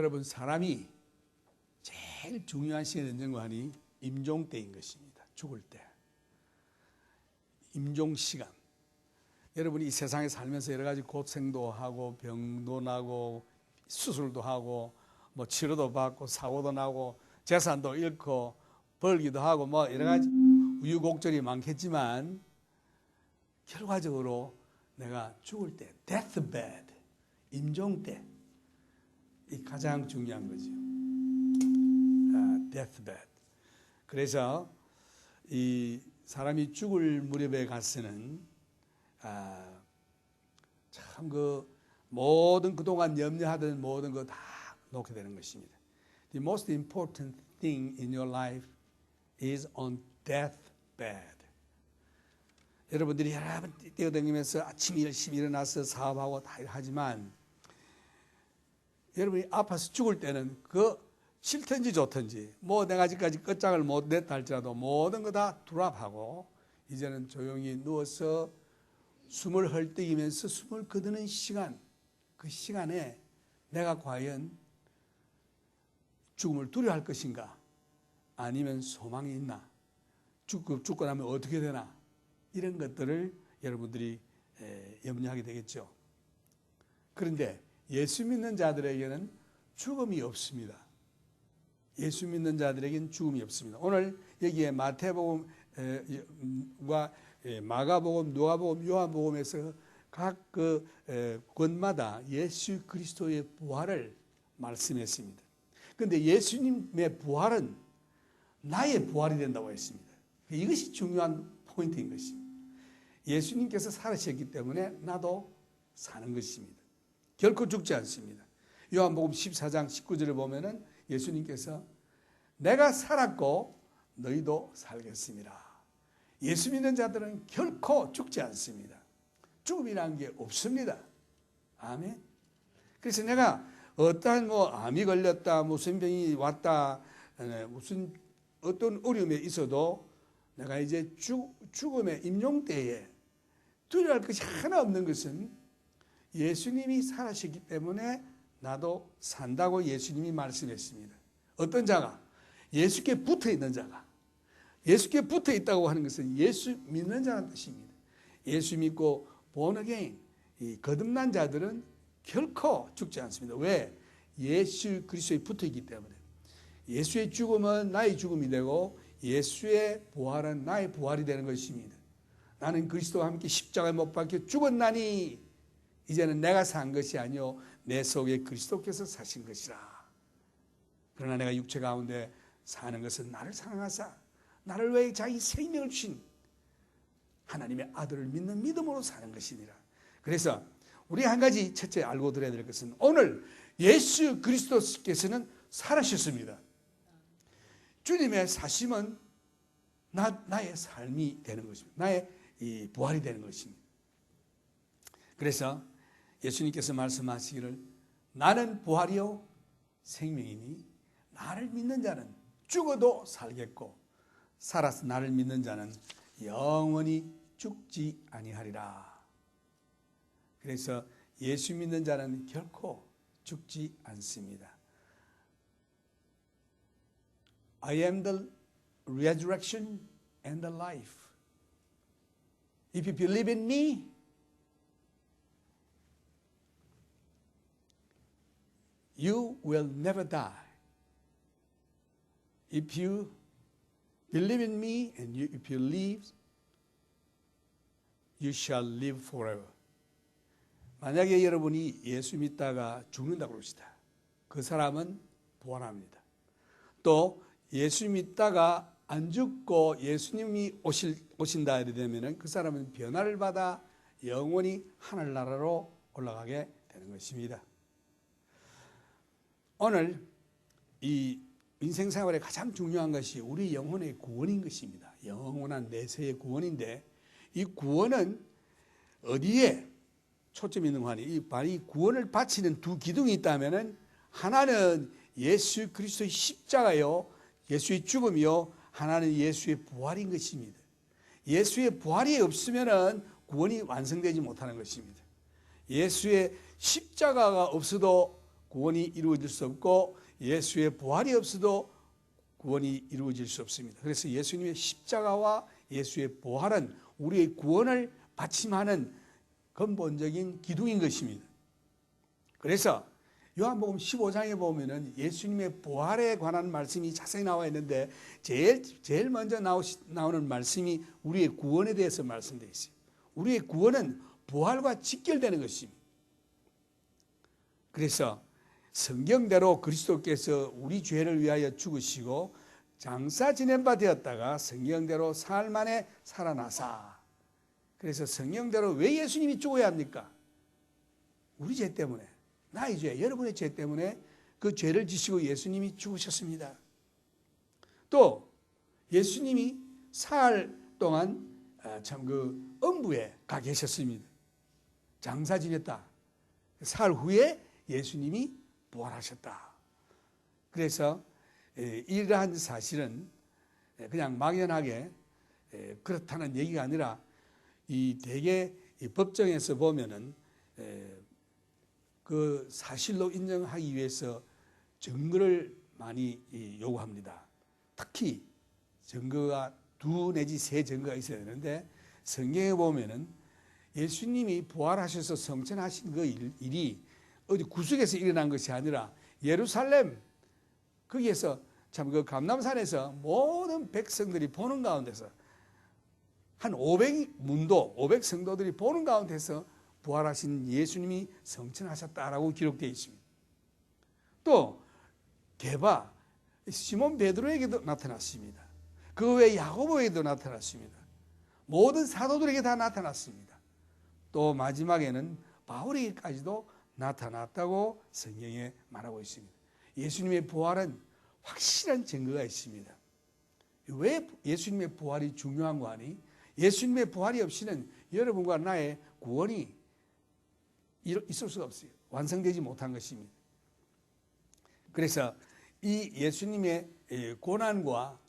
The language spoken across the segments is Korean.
여러분, 사람이 제일 중요한 시간이 언젠가하니 임종 때인 것입니다. 죽을 때. 임종 시간. 여러분이 이 세상에 살면서 여러 가지 고생도 하고 병도 나고 수술도 하고 뭐 치료도 받고 사고도 나고 재산도 잃고 벌기도 하고 뭐 여러 가지 우유곡절이 많겠지만 결과적으로 내가 죽을 때 deathbed, 임종 때 이 가장 중요한 거죠. deathbed. 그래서 이 사람이 죽을 무렵에 가서는 참 그 모든 그동안 염려하던 모든 거 다 놓게 되는 것입니다. The most important thing in your life is on deathbed. 여러분들이 여러 번 뛰어다니면서 아침에 열심히 일어나서 사업하고 다 하지만 여러분이 아파서 죽을 때는 그 싫든지 좋든지 뭐 내가 아직까지 끝장을 못 냈다 할지라도 모든 거 다 드랍하고 이제는 조용히 누워서 숨을 헐떡이면서 숨을 거두는 시간, 그 시간에 내가 과연 죽음을 두려워할 것인가 아니면 소망이 있나, 죽고 나면 어떻게 되나, 이런 것들을 여러분들이 염려하게 되겠죠. 그런데 예수 믿는 자들에게는 죽음이 없습니다. 예수 믿는 자들에게는 죽음이 없습니다. 오늘 여기에 마태복음과 마가복음, 누가복음, 요한복음에서 각 그 권마다 예수 그리스도의 부활을 말씀했습니다. 그런데 예수님의 부활은 나의 부활이 된다고 했습니다. 이것이 중요한 포인트인 것입니다. 예수님께서 살아셨기 때문에 나도 사는 것입니다. 결코 죽지 않습니다. 요한복음 14장 19절을 보면은 예수님께서 내가 살았고 너희도 살겠습니다. 예수 믿는 자들은 결코 죽지 않습니다. 죽음이라는 게 없습니다. 아멘. 그래서 내가 어떠한 암이 걸렸다, 무슨 병이 왔다, 무슨 어떤 어려움에 있어도 내가 이제 죽음의 임종 때에 두려워할 것이 하나 없는 것은 예수님이 살아셨기 때문에 나도 산다고 예수님이 말씀했습니다. 어떤 자가? 예수께 붙어 있는 자가. 예수께 붙어 있다고 하는 것은 예수 믿는 자라는 뜻입니다. 예수 믿고 born again, 이 거듭난 자들은 결코 죽지 않습니다. 왜? 예수 그리스도에 붙어 있기 때문에. 예수의 죽음은 나의 죽음이 되고 예수의 부활은 나의 부활이 되는 것입니다. 나는 그리스도와 함께 십자가에 못 박혀 죽었나니 이제는 내가 산 것이 아니요 내 속에 그리스도께서 사신 것이라. 그러나 내가 육체 가운데 사는 것은 나를 사랑하사 나를 위해 자기 생명을 주신 하나님의 아들을 믿는 믿음으로 사는 것이니라. 그래서 우리 한 가지 첫째 알고 들어야 될 것은 오늘 예수 그리스도께서는 살아셨습니다. 주님의 사심은 나의 삶이 되는 것입니다. 나의 이 부활이 되는 것입니다. 그래서 예수님께서 말씀하시기를 나는 부활이요 생명이니 나를 믿는 자는 죽어도 살겠고 살아서 나를 믿는 자는 영원히 죽지 아니하리라. 그래서 예수 믿는 자는 결코 죽지 않습니다. I am the resurrection and the life. If you believe in me, you will never die. If you believe in me and if you live, you shall live forever. 만약에 여러분이 예수 믿다가 죽는다고 그럽시다. 그 사람은 부활합니다. 또 예수 믿다가 안 죽고 예수님이 오신다 이래 되면은 그 사람은 변화를 받아 영원히 하늘나라로 올라가게 되는 것입니다. 오늘 이 인생 생활에 가장 중요한 것이 우리 영혼의 구원인 것입니다. 영원한 내세의 구원인데 이 구원은 어디에 초점이 있는 거 하니 이 구원을 바치는 두 기둥이 있다면은 하나는 예수 그리스도의 십자가요, 예수의 죽음이요, 하나는 예수의 부활인 것입니다. 예수의 부활이 없으면은 구원이 완성되지 못하는 것입니다. 예수의 십자가가 없어도 구원이 이루어질 수 없고 예수의 부활이 없어도 구원이 이루어질 수 없습니다. 그래서 예수님의 십자가와 예수의 부활은 우리의 구원을 받침하는 근본적인 기둥인 것입니다. 그래서 요한복음 15장에 보면은 예수님의 부활에 관한 말씀이 자세히 나와 있는데 제일 먼저 나오는 말씀이 우리의 구원에 대해서 말씀되어 있어요. 우리의 구원은 부활과 직결되는 것입니다. 그래서 성경대로 그리스도께서 우리 죄를 위하여 죽으시고 장사 지낸 바 되었다가 성경대로 사흘 만에 살아나사. 그래서 성경대로 왜 예수님이 죽어야 합니까? 우리 죄 때문에, 나의 죄, 여러분의 죄 때문에 그 죄를 지시고 예수님이 죽으셨습니다. 또 예수님이 사흘 동안 참 그 음부에 가 계셨습니다. 장사 지냈다. 사흘 후에 예수님이 부활하셨다. 그래서 이러한 사실은 그냥 막연하게 그렇다는 얘기가 아니라 이 대개 이 법정에서 보면은 그 사실로 인정하기 위해서 증거를 많이 요구합니다. 특히 증거가 2 내지 3 증거가 있어야 되는데 성경에 보면은 예수님이 부활하셔서 성천하신 그 일이 어디 구석에서 일어난 것이 아니라 예루살렘 거기에서 참 그 감람산에서 모든 백성들이 보는 가운데서 한 500 성도들이 보는 가운데서 부활하신 예수님이 성천하셨다라고 기록되어 있습니다. 또 게바 시몬 베드로에게도 나타났습니다. 그 외에 야고보에게도 나타났습니다. 모든 사도들에게 다 나타났습니다. 또 마지막에는 바울에게까지도 나타났다고 성경에 말하고 있습니다. 예수님의 부활은 확실한 증거가 있습니다. 왜 예수님의 부활이 중요한 거 아니? 예수님의 부활이 없이는 여러분과 나의 구원이 있을 수가 없어요. 완성되지 못한 것입니다. 그래서 이 예수님의 고난과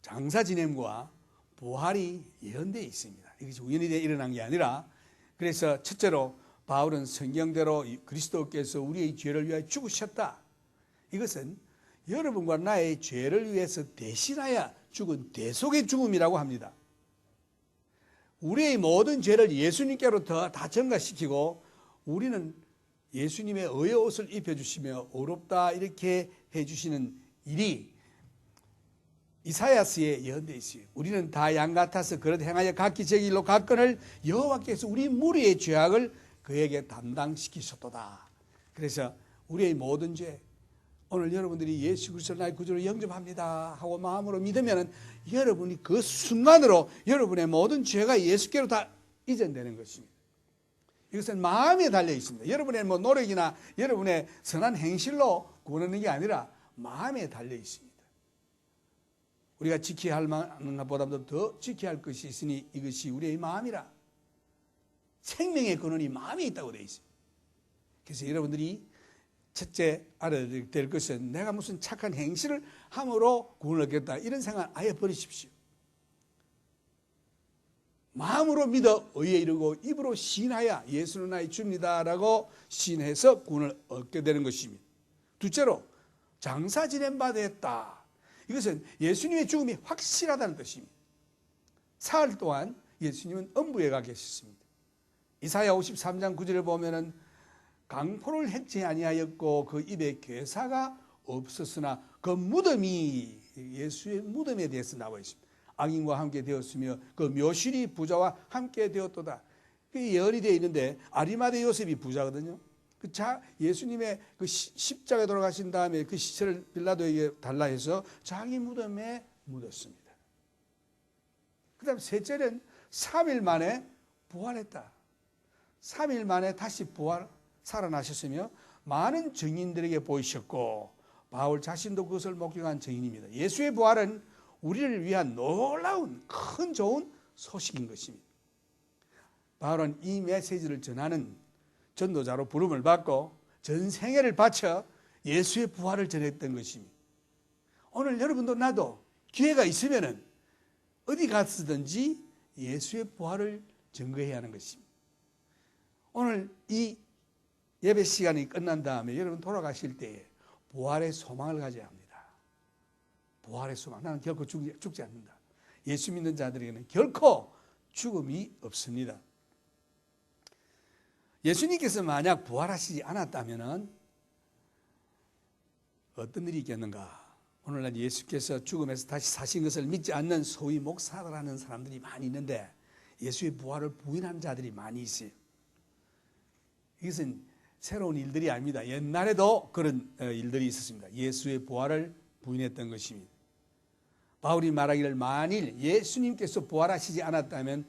장사 지냄과 부활이 예언되어 있습니다. 이것이 우연히 일어난 게 아니라, 그래서 첫째로 바울은 성경대로 그리스도께서 우리의 죄를 위하여 죽으셨다. 이것은 여러분과 나의 죄를 위해서 대신하여 죽은 대속의 죽음이라고 합니다. 우리의 모든 죄를 예수님께로 다 전가시키고 우리는 예수님의 의의 옷을 입혀주시며 의롭다 이렇게 해주시는 일이 이사야서에 예언되어 있어요. 우리는 다 양 같아서 그릇 행하여 각기 제 길로 갔거늘 여호와께서 우리 무리의 죄악을 그에게 담당시키셨도다. 그래서 우리의 모든 죄, 오늘 여러분들이 예수 그리스도를 나의 구주로 영접합니다 하고 마음으로 믿으면 여러분이 그 순간으로 여러분의 모든 죄가 예수께로 다 이전되는 것입니다. 이것은 마음에 달려 있습니다. 여러분의 노력이나 여러분의 선한 행실로 구원하는 게 아니라 마음에 달려 있습니다. 우리가 지켜야 할 만한 것보다도 더 지켜야 할 것이 있으니 이것이 우리의 마음이라. 생명의 근원이 마음에 있다고 되어 있습니다. 그래서 여러분들이 첫째 알아야 될 것은 내가 무슨 착한 행실을 함으로 구원을 얻겠다 이런 생각 아예 버리십시오. 마음으로 믿어 의에 이르고 입으로 시인하여 예수는 나의 주입니다라고 시인해서 구원을 얻게 되는 것입니다. 둘째로 장사 지낸 바 되었다. 이것은 예수님의 죽음이 확실하다는 뜻입니다. 사흘 동안 예수님은 음부에 가 계셨습니다. 이사야 53장 9절을 보면은 강포를 헥지 아니하였고 그 입에 괴사가 없었으나 그 무덤이 예수의 무덤에 대해서 나와 있습니다. 악인과 함께 되었으며 그 묘실이 부자와 함께 되었도다. 그게 예언이 되어 있는데 아리마대 요셉이 부자거든요. 예수님의 그 십자가에 돌아가신 다음에 그 시체를 빌라도에게 달라 해서 자기 무덤에 묻었습니다. 그 다음 셋째는 3일 만에 부활했다. 3일 만에 다시 살아나셨으며 많은 증인들에게 보이셨고 바울 자신도 그것을 목격한 증인입니다. 예수의 부활은 우리를 위한 놀라운 큰 좋은 소식인 것입니다. 바울은 이 메시지를 전하는 전도자로 부름을 받고 전 생애를 바쳐 예수의 부활을 전했던 것입니다. 오늘 여러분도 나도 기회가 있으면 어디 갔든지 예수의 부활을 증거해야 하는 것입니다. 오늘 이 예배 시간이 끝난 다음에 여러분 돌아가실 때에 부활의 소망을 가져야 합니다. 부활의 소망. 나는 결코 죽지 않는다. 예수 믿는 자들에게는 결코 죽음이 없습니다. 예수님께서 만약 부활하시지 않았다면 어떤 일이 있겠는가? 오늘날 예수께서 죽음에서 다시 사신 것을 믿지 않는 소위 목사라는 사람들이 많이 있는데 예수의 부활을 부인하는 자들이 많이 있어요. 이것은 새로운 일들이 아닙니다. 옛날에도 그런 일들이 있었습니다. 예수의 부활을 부인했던 것입니다. 바울이 말하기를 만일 예수님께서 부활하시지 않았다면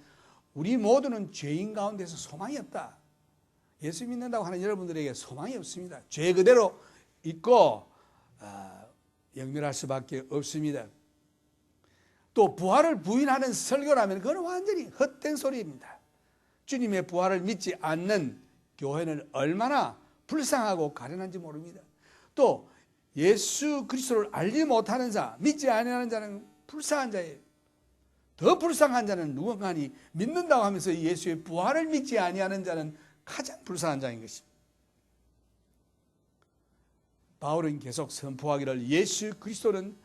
우리 모두는 죄인 가운데서 소망이 없다. 예수 믿는다고 하는 여러분들에게 소망이 없습니다. 죄 그대로 있고 영멸할 수밖에 없습니다. 또 부활을 부인하는 설교라면 그건 완전히 헛된 소리입니다. 주님의 부활을 믿지 않는 교회는 얼마나 불쌍하고 가련한지 모릅니다. 또 예수 그리스도를 알지 못하는 자, 믿지 아니하는 자는 불쌍한 자예요. 더 불쌍한 자는 누군가니 믿는다고 하면서 예수의 부활을 믿지 아니하는 자는 가장 불쌍한 자인 것입니다. 바울은 계속 선포하기를 예수 그리스도는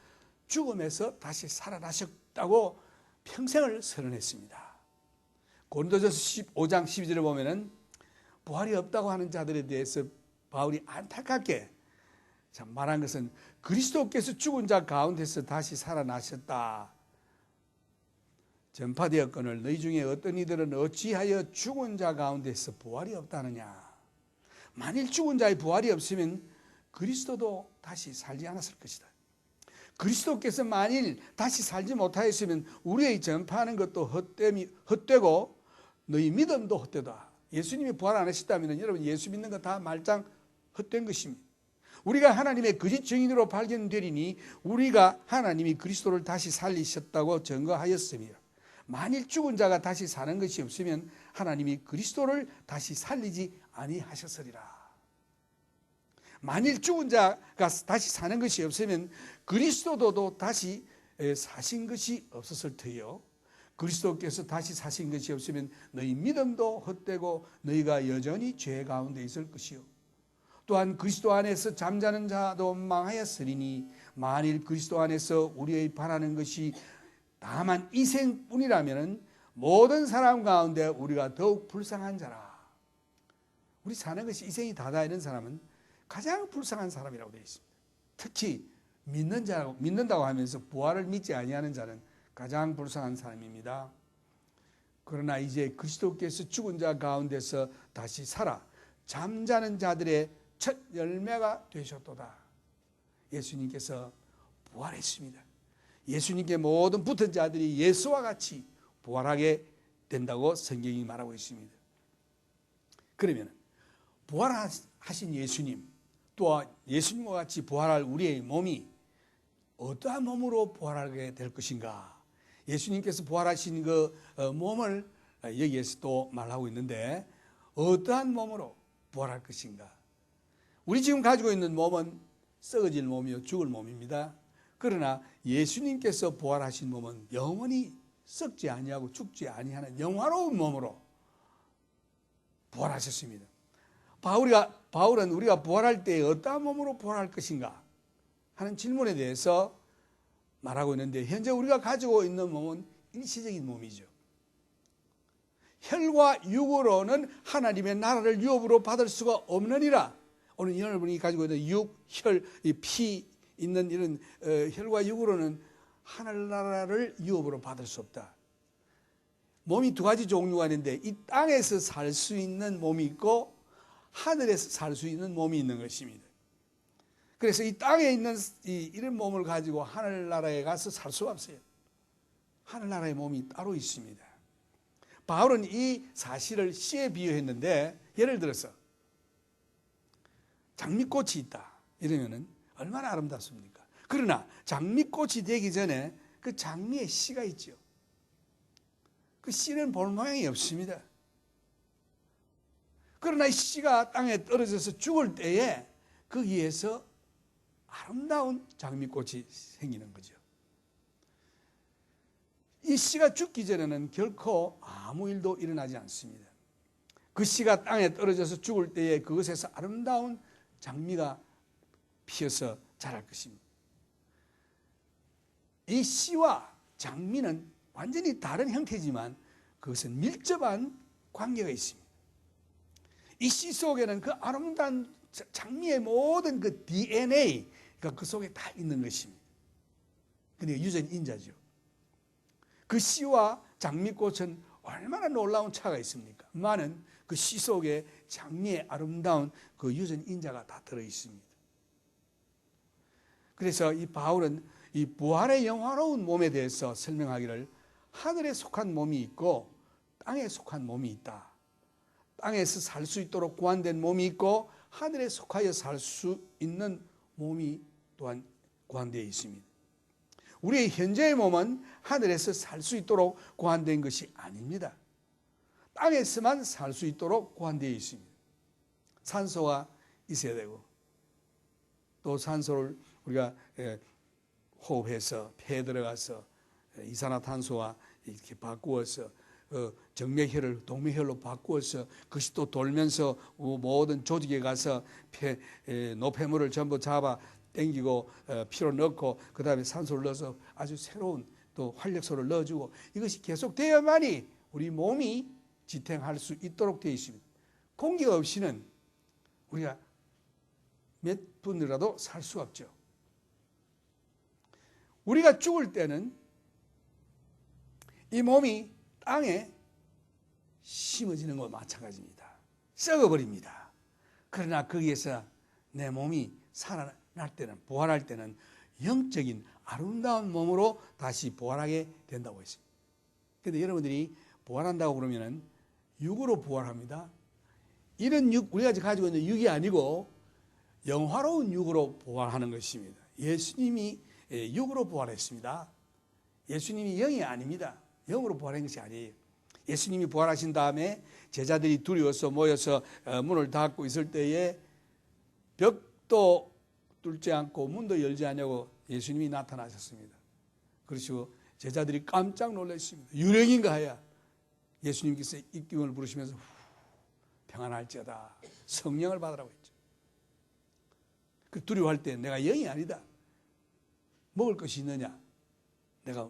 죽음에서 다시 살아나셨다고 평생을 선언했습니다. 고린도전서 15장 12절에 보면은 부활이 없다고 하는 자들에 대해서 바울이 안타깝게 말한 것은 그리스도께서 죽은 자 가운데서 다시 살아나셨다. 전파되었거늘 너희 중에 어떤 이들은 어찌하여 죽은 자 가운데서 부활이 없다느냐. 만일 죽은 자의 부활이 없으면 그리스도도 다시 살지 않았을 것이다. 그리스도께서 만일 다시 살지 못하였으면 우리의 전파하는 것도 헛되고 너희 믿음도 헛되다. 예수님이 부활 안 하셨다면 여러분 예수 믿는 거 다 말짱 헛된 것입니다. 우리가 하나님의 거짓 증인으로 발견되리니 우리가 하나님이 그리스도를 다시 살리셨다고 증거하였습니다. 만일 죽은 자가 다시 사는 것이 없으면 하나님이 그리스도를 다시 살리지 아니하셨으리라. 만일 죽은 자가 다시 사는 것이 없으면 그리스도도 다시 사신 것이 없었을 터요. 그리스도께서 다시 사신 것이 없으면 너희 믿음도 헛되고 너희가 여전히 죄 가운데 있을 것이요. 또한 그리스도 안에서 잠자는 자도 망하였으리니 만일 그리스도 안에서 우리의 바라는 것이 다만 이생뿐이라면 모든 사람 가운데 우리가 더욱 불쌍한 자라. 우리 사는 것이 이생이 다다 이런 사람은 가장 불쌍한 사람이라고 되어 있습니다. 특히 믿는다고 하면서 부활을 믿지 아니하는 자는 가장 불쌍한 사람입니다. 그러나 이제 그리스도께서 죽은 자 가운데서 다시 살아 잠자는 자들의 첫 열매가 되셨도다. 예수님께서 부활했습니다. 예수님께 모든 붙은 자들이 예수와 같이 부활하게 된다고 성경이 말하고 있습니다. 그러면 부활하신 예수님, 또 예수님과 같이 부활할 우리의 몸이 어떠한 몸으로 부활하게 될 것인가? 예수님께서 부활하신 그 몸을 여기에서 또 말하고 있는데 어떠한 몸으로 부활할 것인가? 우리 지금 가지고 있는 몸은 썩어질 몸이요 죽을 몸입니다. 그러나 예수님께서 부활하신 몸은 영원히 썩지 아니하고 죽지 아니하는 영화로운 몸으로 부활하셨습니다. 바울은 우리가 부활할 때 어떠한 몸으로 부활할 것인가 하는 질문에 대해서 말하고 있는데 현재 우리가 가지고 있는 몸은 일시적인 몸이죠. 혈과 육으로는 하나님의 나라를 유업으로 받을 수가 없느니라. 오늘 여러분이 가지고 있는 육, 혈, 피 있는 이런 혈과 육으로는 하늘나라를 유업으로 받을 수 없다. 몸이 두 가지 종류가 있는데 이 땅에서 살 수 있는 몸이 있고 하늘에서 살 수 있는 몸이 있는 것입니다. 그래서 이 땅에 있는 이런 몸을 가지고 하늘나라에 가서 살 수가 없어요. 하늘나라의 몸이 따로 있습니다. 바울은 이 사실을 씨에 비유했는데 예를 들어서 장미꽃이 있다 이러면은 얼마나 아름답습니까? 그러나 장미꽃이 되기 전에 그 장미의 씨가 있죠. 그 씨는 볼 모양이 없습니다. 그러나 이 씨가 땅에 떨어져서 죽을 때에 거기에서 아름다운 장미꽃이 생기는 거죠. 이 씨가 죽기 전에는 결코 아무 일도 일어나지 않습니다. 그 씨가 땅에 떨어져서 죽을 때에 그것에서 아름다운 장미가 피어서 자랄 것입니다. 이 씨와 장미는 완전히 다른 형태지만 그것은 밀접한 관계가 있습니다. 이 씨 속에는 그 아름다운 장미의 모든 그 DNA가 그 속에 다 있는 것입니다. 그러니까 유전인자죠. 그 씨와 장미꽃은 얼마나 놀라운 차가 있습니까? 많은 그 씨 속에 장미의 아름다운 그 유전인자가 다 들어있습니다. 그래서 이 바울은 이 부활의 영화로운 몸에 대해서 설명하기를 하늘에 속한 몸이 있고 땅에 속한 몸이 있다. 땅에서 살 수 있도록 구한된 몸이 있고 하늘에 속하여 살 수 있는 몸이 또한 구한되어 있습니다. 우리의 현재의 몸은 하늘에서 살 수 있도록 구한된 것이 아닙니다. 땅에서만 살 수 있도록 구한되어 있습니다. 산소가 있어야 되고 또 산소를 우리가 호흡해서 폐에 들어가서 이산화탄소와 이렇게 바꾸어서 정맥혈을 동맥혈로 바꾸어서 그것이 또 돌면서 모든 조직에 가서 노폐물을 전부 잡아 당기고 피로 넣고 그 다음에 산소를 넣어서 아주 새로운 또 활력소를 넣어주고 이것이 계속되어야만이 우리 몸이 지탱할 수 있도록 되어 있습니다. 공기가 없이는 우리가 몇 분이라도 살 수가 없죠. 우리가 죽을 때는 이 몸이 땅에 심어지는 것과 마찬가지입니다. 썩어버립니다. 그러나 거기에서 내 몸이 살아날 때는, 부활할 때는 영적인 아름다운 몸으로 다시 부활하게 된다고 했습니다. 그런데 여러분들이 부활한다고 그러면은 육으로 부활합니다. 이런 육, 우리가 가지고 있는 육이 아니고 영화로운 육으로 부활하는 것입니다. 예수님이 육으로 부활했습니다. 예수님이 영이 아닙니다. 영으로 부활한 것이 아니에요. 예수님이 부활하신 다음에 제자들이 두려워서 모여서 문을 닫고 있을 때에 벽도 뚫지 않고 문도 열지 않냐고 예수님이 나타나셨습니다. 그러시고 제자들이 깜짝 놀랐습니다. 유령인가 하야 예수님께서 입김을 부르시면서 평안할지어다 성령을 받으라고 했죠. 그 두려워할 때 내가 영이 아니다. 먹을 것이 있느냐? 내가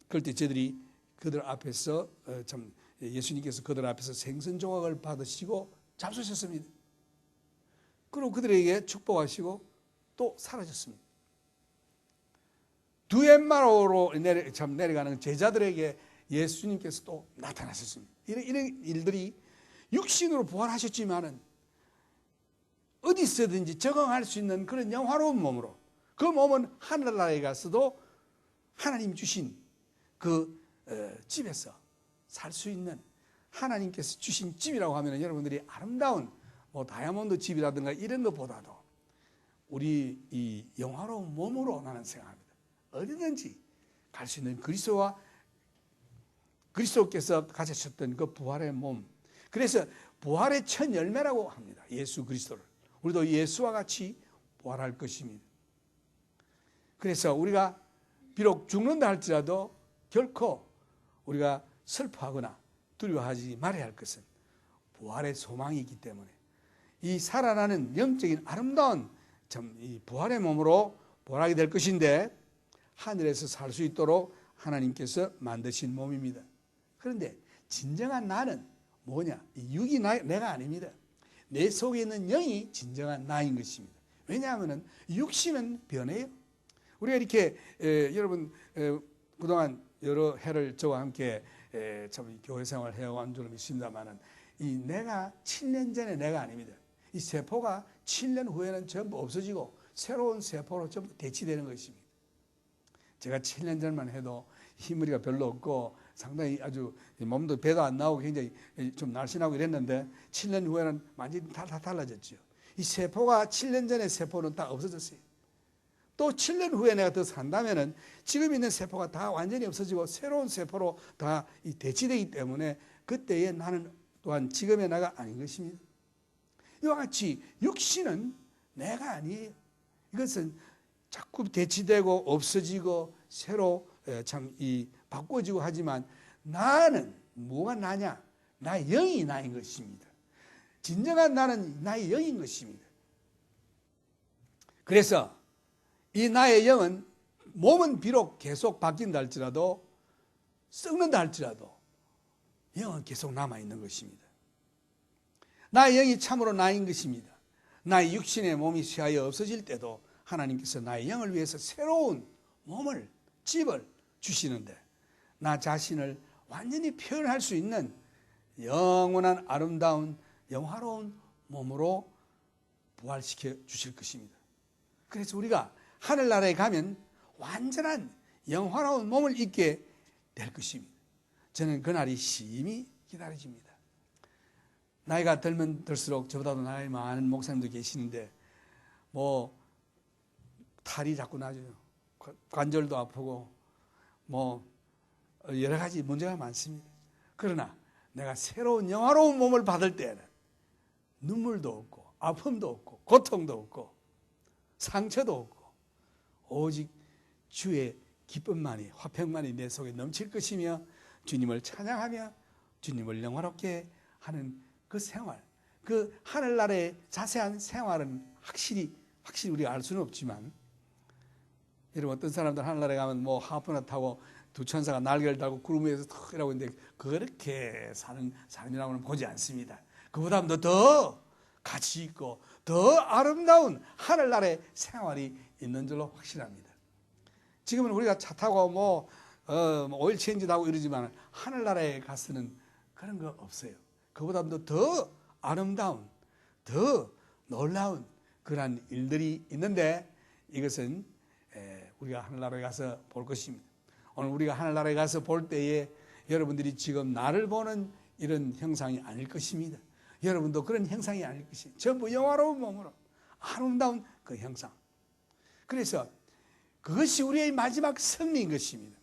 그럴 때 저들이 그들 앞에서 참 예수님께서 그들 앞에서 생선 조각을 받으시고 잡수셨습니다. 그리고 그들에게 축복하시고 또 사라졌습니다. 두엠마로로 내려가는 제자들에게 예수님께서 또 나타나셨습니다. 이런 일들이 육신으로 부활하셨지만은 어디서든지 적응할 수 있는 그런 영화로운 몸으로 그 몸은 하늘나라에 가서도 하나님 주신 그 집에서 살 수 있는 하나님께서 주신 집이라고 하면 여러분들이 아름다운 뭐 다이아몬드 집이라든가 이런 것보다도 우리 이 영화로운 몸으로 나는 생각합니다. 어디든지 갈 수 있는 그리스도께서 가지셨던 그 부활의 몸. 그래서 부활의 첫 열매라고 합니다. 예수 그리스도를. 우리도 예수와 같이 부활할 것입니다. 그래서 우리가 비록 죽는다 할지라도 결코 우리가 슬퍼하거나 두려워하지 말아야 할 것은 부활의 소망이 있기 때문에 이 살아나는 영적인 아름다운 참 이 부활의 몸으로 부활하게 될 것인데 하늘에서 살 수 있도록 하나님께서 만드신 몸입니다. 그런데 진정한 나는 뭐냐? 이 육이 내가 아닙니다. 내 속에 있는 영이 진정한 나인 것입니다. 왜냐하면 육신은 변해요. 우리가 이렇게 여러분 그동안 여러 해를 저와 함께 참 교회 생활을 해온 줄은 믿습니다만은 이 내가 7년 전에 내가 아닙니다. 이 세포가 7년 후에는 전부 없어지고 새로운 세포로 전부 대치되는 것입니다. 제가 7년 전만 해도 흰머리가 별로 없고 상당히 아주 몸도 배도 안 나오고 굉장히 좀 날씬하고 이랬는데 7년 후에는 완전히 다 달라졌죠. 이 세포가 7년 전의 세포는 다 없어졌어요. 또 7년 후에 내가 더 산다면은 지금 있는 세포가 다 완전히 없어지고 새로운 세포로 다 대치되기 때문에 그때의 나는 또한 지금의 나가 아닌 것입니다. 이와 같이 육신은 내가 아니에요. 이것은 자꾸 대치되고 없어지고 새로 참 바꿔지고 하지만 나는 뭐가 나냐? 나의 영이 나인 것입니다. 진정한 나는 나의 영인 것입니다. 그래서 이 나의 영은 몸은 비록 계속 바뀐다 할지라도 썩는다 할지라도 영은 계속 남아있는 것입니다. 나의 영이 참으로 나인 것입니다. 나의 육신의 몸이 쇠하여 없어질 때도 하나님께서 나의 영을 위해서 새로운 몸을, 집을 주시는데 나 자신을 완전히 표현할 수 있는 영원한 아름다운 영화로운 몸으로 부활시켜 주실 것입니다. 그래서 우리가 하늘나라에 가면 완전한 영화로운 몸을 입게 될 것입니다. 저는 그날이 심히 기다려집니다. 나이가 들면 들수록 저보다도 나이 많은 목사님도 계시는데 탈이 자꾸 나죠. 관절도 아프고 여러 가지 문제가 많습니다. 그러나 내가 새로운 영화로운 몸을 받을 때는 눈물도 없고 아픔도 없고 고통도 없고 상처도 없고 오직 주의 기쁨만이 화평만이 내 속에 넘칠 것이며 주님을 찬양하며 주님을 영화롭게 하는 그 생활, 그 하늘나라의 자세한 생활은 확실히 우리가 알 수는 없지만 여러분 어떤 사람들 하늘나라에 가면 하프나 타고 두 천사가 날개를 달고 구름 위에서 턱 이라고 있는데 그렇게 사는 사람이라고는 보지 않습니다. 그보다도 더 가치 있고 더 아름다운 하늘나라의 생활이 있는 줄로 확실합니다. 지금은 우리가 차 타고 오일 체인지도 하고 이러지만 하늘나라에 가서는 그런 거 없어요. 그보다도 더 아름다운, 더 놀라운 그러한 일들이 있는데 이것은 우리가 하늘나라에 가서 볼 것입니다. 오늘 우리가 하늘나라에 가서 볼 때에 여러분들이 지금 나를 보는 이런 형상이 아닐 것입니다. 여러분도 그런 형상이 아닐 것입니다. 전부 영화로운 몸으로 아름다운 그 형상. 그래서 그것이 우리의 마지막 승리인 것입니다.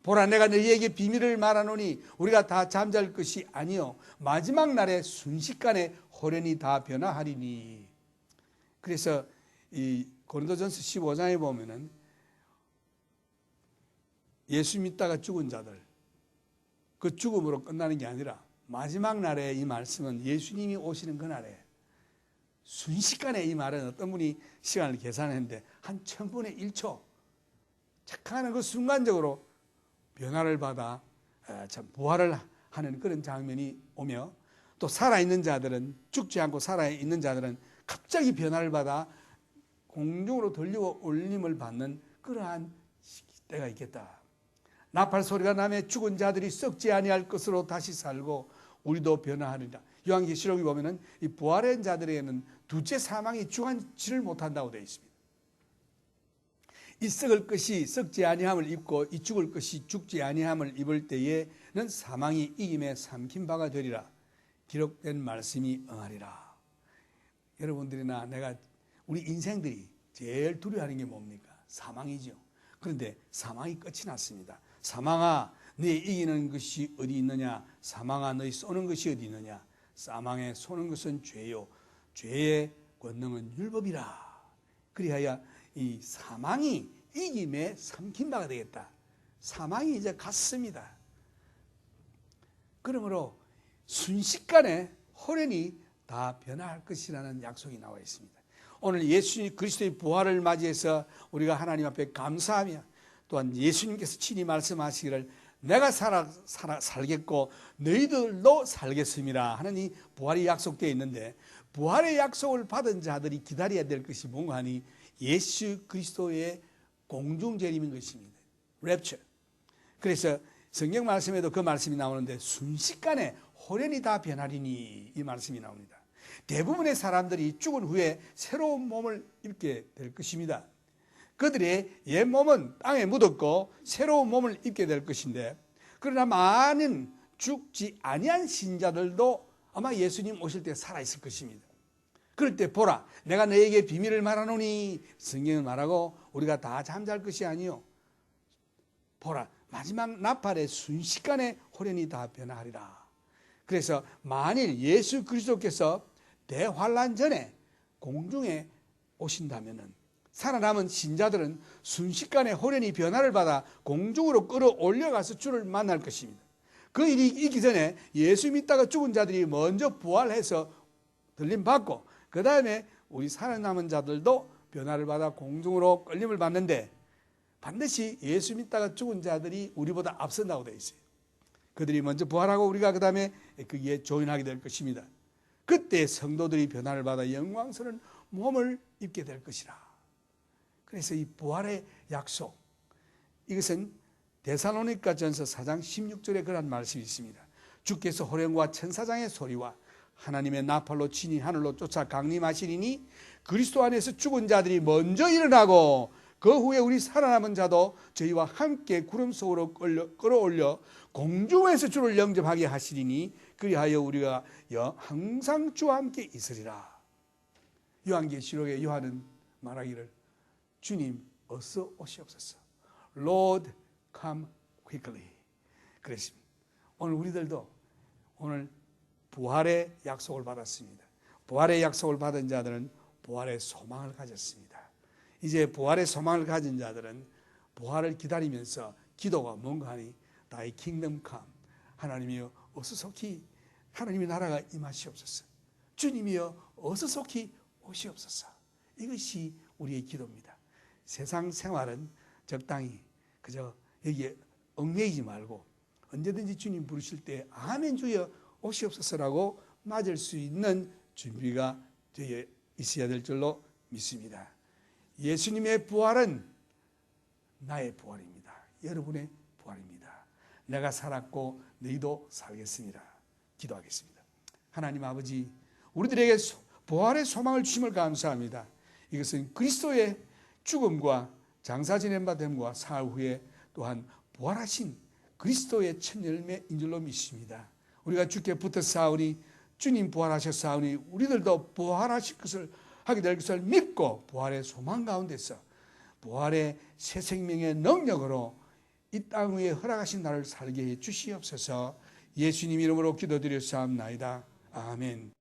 보라 내가 너희에게 비밀을 말하노니 우리가 다 잠잘 것이 아니요 마지막 날에 순식간에 호련히 다 변화하리니. 그래서 이 고린도전서 15장에 보면은 예수 믿다가 죽은 자들 그 죽음으로 끝나는 게 아니라 마지막 날에 이 말씀은 예수님이 오시는 그날에 순식간에 이 말은 어떤 분이 시간을 계산했는데 한 1000분의 1초 착각하는 그 순간적으로 변화를 받아 참 부활을 하는 그런 장면이 오며 또 살아있는 자들은 죽지 않고 살아있는 자들은 갑자기 변화를 받아 공중으로 들리고 올림을 받는 그러한 때가 있겠다. 나팔 소리가 나며 죽은 자들이 썩지 아니할 것으로 다시 살고 우리도 변화하리라. 요한계시록에 보면은 이 부활한 자들에게는 둘째 사망이 주관치를 못한다고 되어 있습니다. 이 썩을 것이 썩지 아니함을 입고 이 죽을 것이 죽지 아니함을 입을 때에는 사망이 이김에 삼킨 바가 되리라. 기록된 말씀이 응하리라. 여러분들이나 우리 인생들이 제일 두려워하는 게 뭡니까? 사망이죠. 그런데 사망이 끝이 났습니다. 사망아 너희 이기는 것이 어디 있느냐? 사망아 너희 쏘는 것이 어디 있느냐? 사망에 쏘는 것은 죄요 죄의 권능은 율법이라. 그리하여 이 사망이 이김에 삼킨 바가 되겠다. 사망이 이제 갔습니다. 그러므로 순식간에 호련히 다 변화할 것이라는 약속이 나와 있습니다. 오늘 예수 그리스도의 부활을 맞이해서 우리가 하나님 앞에 감사하며 또한 예수님께서 친히 말씀하시기를 내가 살겠고 너희들도 살겠음이라 하는 이 부활이 약속되어 있는데 부활의 약속을 받은 자들이 기다려야 될 것이 뭔가 하니 예수 그리스도의 공중재림인 것입니다. 랩처. 그래서 성경 말씀에도 그 말씀이 나오는데 순식간에 호련히 다 변하리니 이 말씀이 나옵니다. 대부분의 사람들이 죽은 후에 새로운 몸을 입게 될 것입니다. 그들의 옛 몸은 땅에 묻었고 새로운 몸을 입게 될 것인데 그러나 많은 죽지 아니한 신자들도 아마 예수님 오실 때 살아있을 것입니다. 그럴 때 보라 내가 너에게 비밀을 말하노니 성경은 말하고 우리가 다 잠잘 것이 아니요 보라 마지막 나팔에 순식간에 호련히 다 변화하리라. 그래서 만일 예수 그리스도께서 대환란 전에 공중에 오신다면은 살아남은 신자들은 순식간에 호련히 변화를 받아 공중으로 끌어올려가서 주를 만날 것입니다. 그 일이 있기 전에 예수 믿다가 죽은 자들이 먼저 부활해서 들림 받고, 그 다음에 우리 살아남은 자들도 변화를 받아 공중으로 끌림을 받는데, 반드시 예수 믿다가 죽은 자들이 우리보다 앞선다고 되어 있어요. 그들이 먼저 부활하고 우리가 그 다음에 거기에 조인하게 될 것입니다. 그때 성도들이 변화를 받아 영광스러운 몸을 입게 될 것이라. 그래서 이 부활의 약속, 이것은 데살로니가전서 4장 16절에 그런 말씀이 있습니다. 주께서 호령과 천사장의 소리와 하나님의 나팔로 친히 하늘로 쫓아 강림하시리니 그리스도 안에서 죽은 자들이 먼저 일어나고 그 후에 우리 살아남은 자도 저희와 함께 구름 속으로 끌어올려 공중에서 주를 영접하게 하시리니 그리하여 우리가 항상 주와 함께 있으리라. 요한계시록의 요한은 말하기를 주님 어서 오시옵소서. Lord come quickly. 그랬습니다. 오늘 우리들도 오늘 부활의 약속을 받았습니다. 부활의 약속을 받은 자들은 부활의 소망을 가졌습니다. 이제 부활의 소망을 가진 자들은 부활을 기다리면서 기도가 뭔가 하니 나의 킹덤 컴, 하나님이여 어서 속히 하나님의 나라가 임하시옵소서. 주님이여 어서 속히 오시옵소서. 이것이 우리의 기도입니다. 세상 생활은 적당히 그저 여기에 얽매이지 말고 언제든지 주님 부르실 때 아멘 주여 오시옵소서라고 맞을 수 있는 준비가 되어 있어야 될 줄로 믿습니다. 예수님의 부활은 나의 부활입니다. 여러분의 부활입니다. 내가 살았고 너희도 살겠습니다. 기도하겠습니다. 하나님 아버지, 우리들에게 부활의 소망을 주심을 감사합니다. 이것은 그리스도의 죽음과 장사 지낸 바 됨과 사흘 후에 또한 부활하신 그리스도의 첫 열매인 줄로 믿습니다. 우리가 주께 붙어 싸우니 주님 부활하셨사오니 우리들도 부활하실 것을 하게 될 것을 믿고 부활의 소망 가운데서 부활의 새 생명의 능력으로 이 땅 위에 허락하신 나를 살게 해 주시옵소서. 예수님 이름으로 기도드렸사옵나이다. 아멘.